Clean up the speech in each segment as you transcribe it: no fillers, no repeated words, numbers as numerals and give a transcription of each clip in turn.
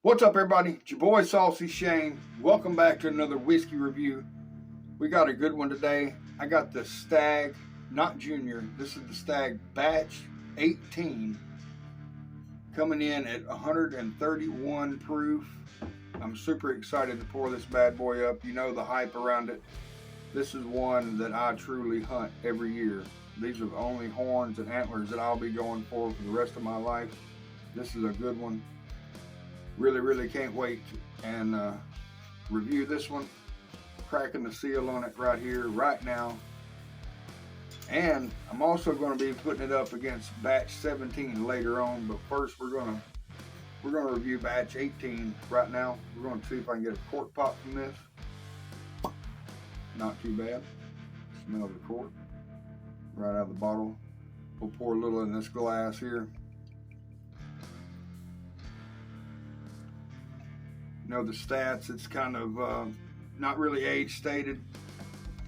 What's up, everybody? It's your boy Saucy Shane. Welcome back to another whiskey review. We got a good one today. I got the STAGG, not Junior. This is the STAGG Batch 18, coming in at 131 proof. I'm super excited to pour this bad boy up. You know the hype around it. This is one that I truly hunt every year. These are the only horns and antlers that I'll be going for the rest of my life. This is a good one. Really can't wait and review this one. Cracking the seal on it right here, right now. And I'm also going to be putting it up against batch 17 later on. But first, we're gonna review batch 18 right now. We're going to see if I can get a cork pop from this. Not too bad. Smell the cork right out of the bottle. We'll pour a little in this glass here. You know the stats, it's kind of not really age stated,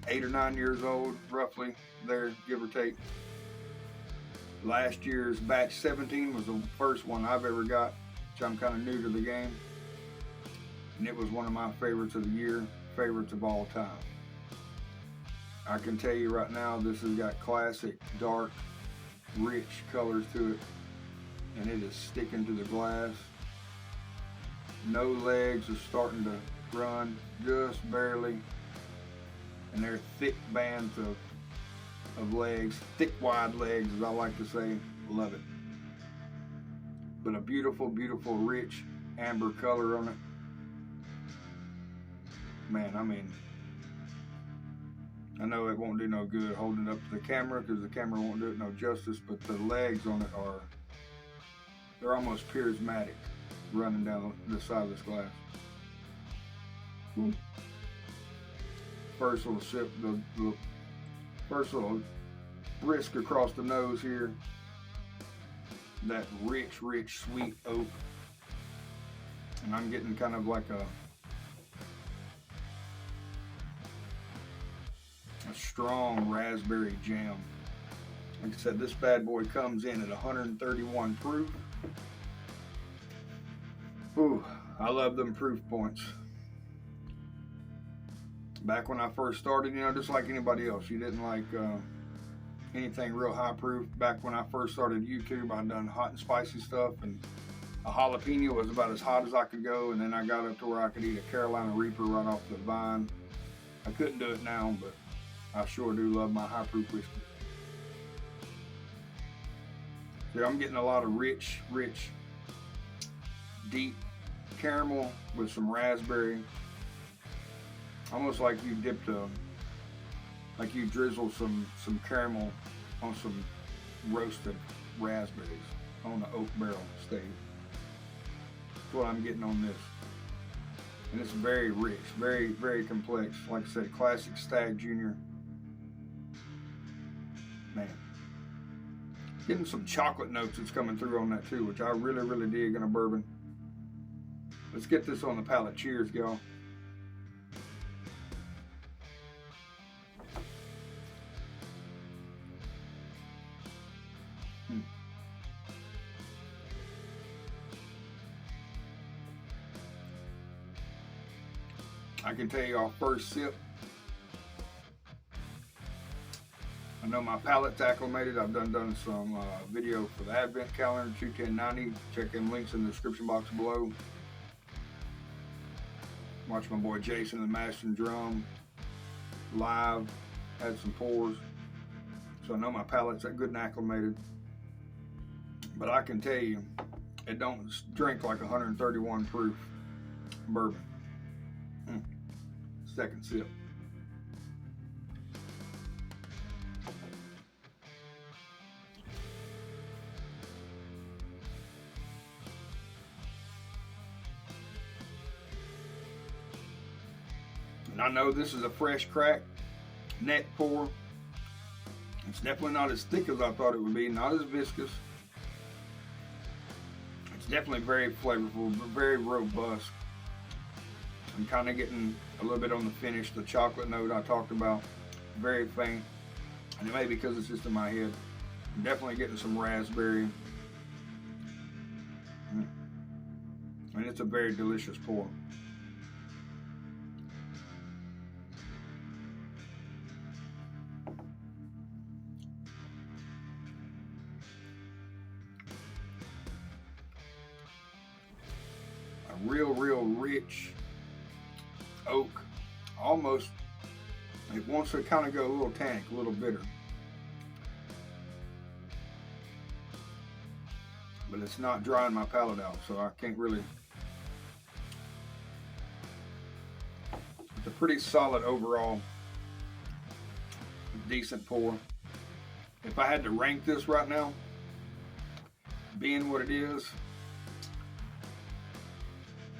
8 or 9 years old roughly there, give or take. Last year's batch 17 was the first one I've ever got, which I'm kind of new to the game, and it was one of my favorites of the year, favorites of all time. I can tell you right now, this has got classic dark rich colors to it, and it is sticking to the glass. No legs are starting to run, just barely, and they're thick bands of legs, thick wide legs as I like to say. Love it. But a beautiful rich amber color on it. Man, I mean, I know it won't do no good holding it up to the camera because the camera won't do it no justice, but the legs on it they're almost prismatic, running down the side of this glass. First little sip, the first little brisk across the nose here. That rich sweet oak, and I'm getting kind of like a strong raspberry jam. Like I said, this bad boy comes in at 131 proof. Ooh, I love them proof points. Back when I first started, you know, just like anybody else, you didn't like anything real high proof. Back when I first started YouTube, I'd done hot and spicy stuff, and a jalapeno was about as hot as I could go, and then I got up to where I could eat a Carolina Reaper right off the vine. I couldn't do it now, but I sure do love my high proof whiskey. So I'm getting a lot of rich, deep caramel with some raspberry, almost like you like you drizzle some caramel on some roasted raspberries on the oak barrel stage. That's what I'm getting on this, and it's very rich, very complex. Like I said, classic STAGG Junior. Man, getting some chocolate notes that's coming through on that too, which I really dig in a bourbon. Let's get this on the palate. Cheers, y'all. I can tell you our first sip, I know my palate's acclimated. I've done some video for the Advent calendar, 21090. Check them links in the description box below. Watch my boy Jason, the master and drum, live, had some pours. So I know my palate's good and acclimated. But I can tell you, it don't drink like 131 proof bourbon. Second sip. And I know this is a fresh crack, neck pour. It's definitely not as thick as I thought it would be, not as viscous. It's definitely very flavorful, but very robust. I'm kind of getting a little bit on the finish, the chocolate note I talked about, very faint. And it may be because it's just in my head. I'm definitely getting some raspberry. I mean, it's a very delicious pour. A real rich oak. Almost, it wants to kind of go a little tannic, a little bitter. But it's not drying my palate out, so I can't really. It's a pretty solid overall, decent pour. If I had to rank this right now, being what it is,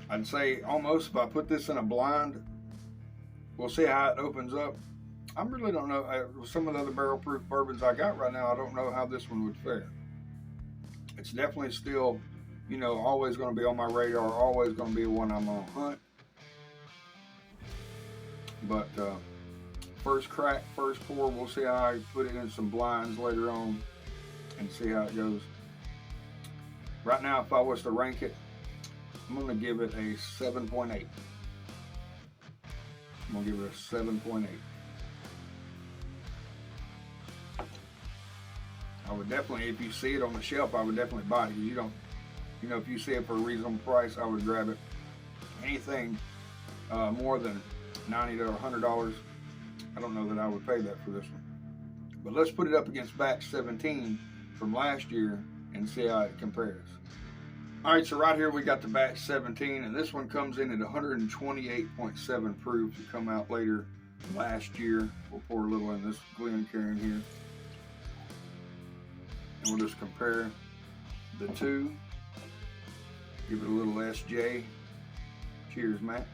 I'd say almost, if I put this in a blind, we'll see how it opens up. I really don't know. Some of the other barrel proof bourbons I got right now, I don't know how this one would fare. It's definitely still, you know, always going to be on my radar, always going to be one I'm on hunt. But first crack, first pour, we'll see how I put it in some blinds later on and see how it goes. Right now, if I was to rank it, I'm going to give it a 7.8. I'm going to give it a 7.8. I would definitely, if you see it on the shelf, I would definitely buy it. You don't, you know, if you see it for a reasonable price, I would grab it. Anything more than $90 to $100, I don't know that I would pay that for this one. But let's put it up against batch 17 from last year and see how it compares. All right, so right here we got the batch 17, and this one comes in at 128.7 proof to come out later last year. We'll pour a little in this Glencairn here. And we'll just compare the two. Give it a little SJ. Cheers, Matt.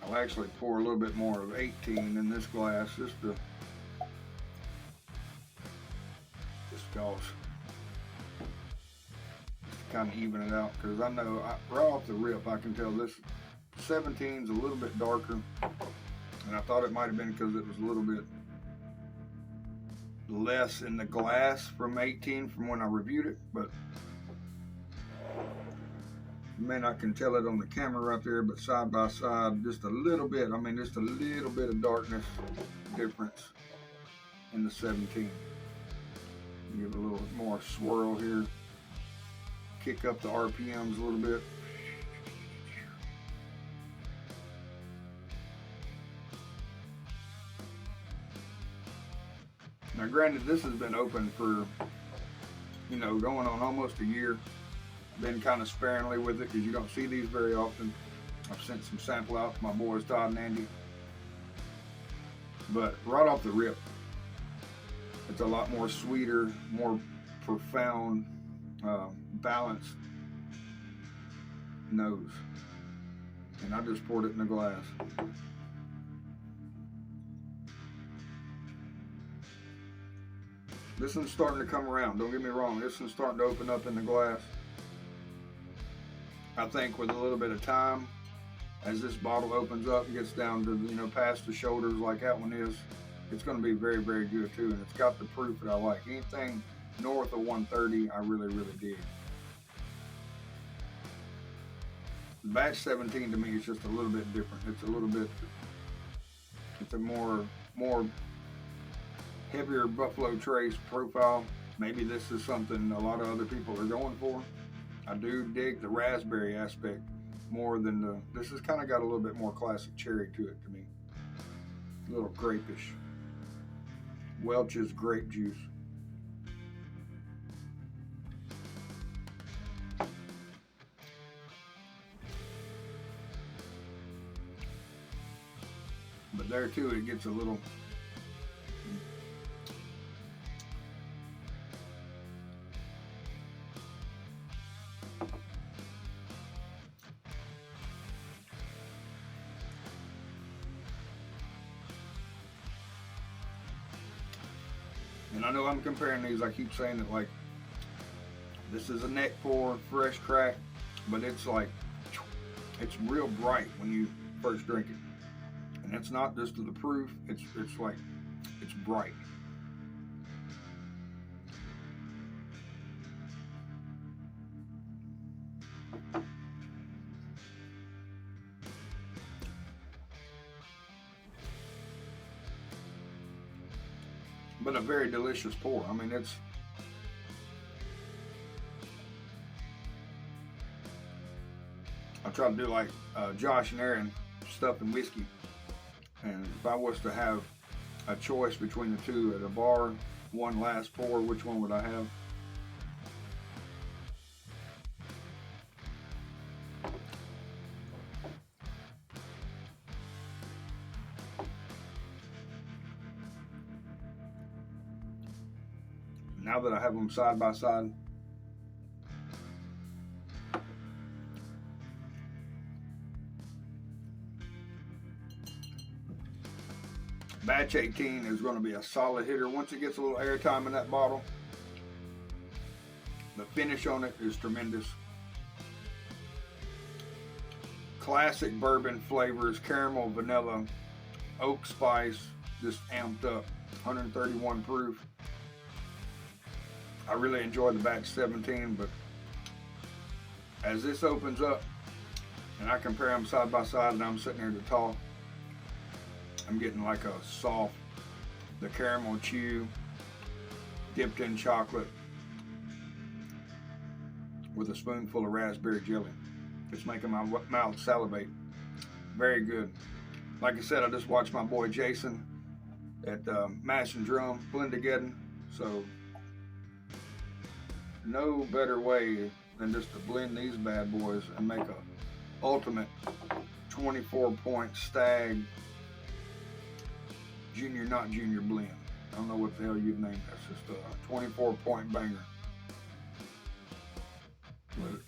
I'll actually pour a little bit more of 18 in this glass just to kind of even it out, because I know right off the rip I can tell this 17 is a little bit darker, and I thought it might have been because it was a little bit less in the glass from 18 from when I reviewed it, but you may not can tell it on the camera right there, but side by side just a little bit, I mean just a little bit of darkness difference in the 17. Give it a little more swirl here. Kick up the RPMs a little bit. Now granted, this has been open for, you know, going on almost a year. Been kind of sparingly with it because you don't see these very often. I've sent some sample out to my boys Todd and Andy. But right off the rip, it's a lot more sweeter, more profound, balanced nose. And I just poured it in a glass. This one's starting to come around, don't get me wrong. This one's starting to open up in the glass. I think with a little bit of time, as this bottle opens up and gets down to, you know, past the shoulders like that one is, it's going to be very good too, and it's got the proof that I like. Anything north of 130, I really dig. Batch 17 to me is just a little bit different. It's a little bit, it's a more heavier Buffalo Trace profile. Maybe this is something a lot of other people are going for. I do dig the raspberry aspect more than this has kind of got a little bit more classic cherry to it to me. A little grapish. Welch's grape juice. But there too, it gets a little and I know I'm comparing these, I keep saying that like this is a neck pour, fresh crack, but it's like, it's real bright when you first drink it. And it's not just to the proof, it's like, it's bright. but a very delicious pour. I mean, I try to do like Josh and Aaron, stuff and whiskey. And if I was to have a choice between the two at a bar, one last pour, which one would I have? Now that I have them side by side, Batch 18 is going to be a solid hitter once it gets a little airtime in that bottle. The finish on it is tremendous. Classic bourbon flavors, caramel, vanilla, oak spice, just amped up, 131 proof. I really enjoy the Batch 17, but as this opens up and I compare them side by side and I'm sitting here to talk, I'm getting like a soft, the caramel chew dipped in chocolate with a spoonful of raspberry jelly. It's making my mouth salivate. Very good. Like I said, I just watched my boy Jason at Mash and Drum Blendageddon, so no better way than just to blend these bad boys and make a ultimate 24-point Stagg junior not junior blend. I don't know what the hell you'd name this. Just a 24-point banger.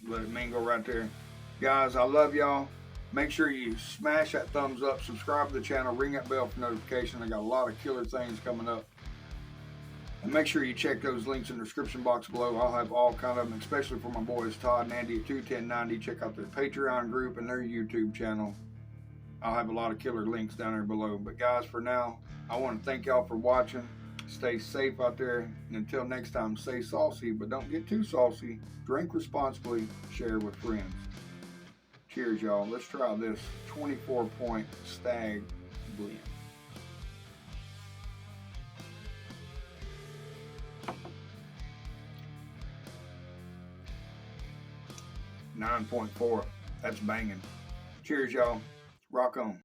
Let it mingle right there. Guys, I love y'all. Make sure you smash that thumbs up, subscribe to the channel, ring that bell for notification. I got a lot of killer things coming up. And make sure you check those links in the description box below. I'll have all kind of them, especially for my boys Todd and Andy at 21090. Check out their Patreon group and their YouTube channel. I'll have a lot of killer links down there below. But guys, for now, I want to thank y'all for watching. Stay safe out there. And until next time, stay saucy, but don't get too saucy. Drink responsibly. Share with friends. Cheers, y'all. Let's try this 24-point Stagg blend. .4. That's banging. Cheers, y'all. Rock on.